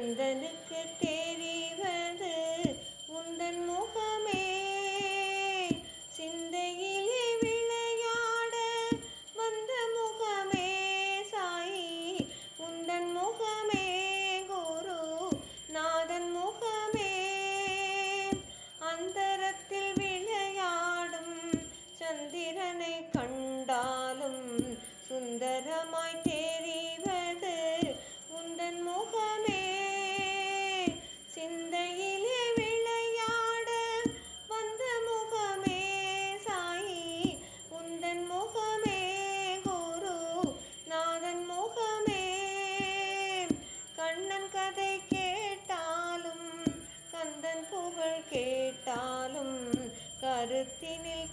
எந்தனுக்கு தெரிவது உந்தன் முகமே. சிந்தையிலே விளையாட வந்த முகமே சாயி உந்தன் முகமே. குரு நாதன் முகமே. அந்தரத்தில் விளையாடும் சந்திரனை கண்டாலும் சுந்தரமாய் தெரிவது உந்தன் முகமே. சிந்தையிலே விளையாட வந்த முகமே சாயி உந்தன் முகமே. குரு நாதன் முகமே. கண்ணன் கதை கேட்டாலும் கந்தன் புகழ் கேட்டாலும் கருத்தினில்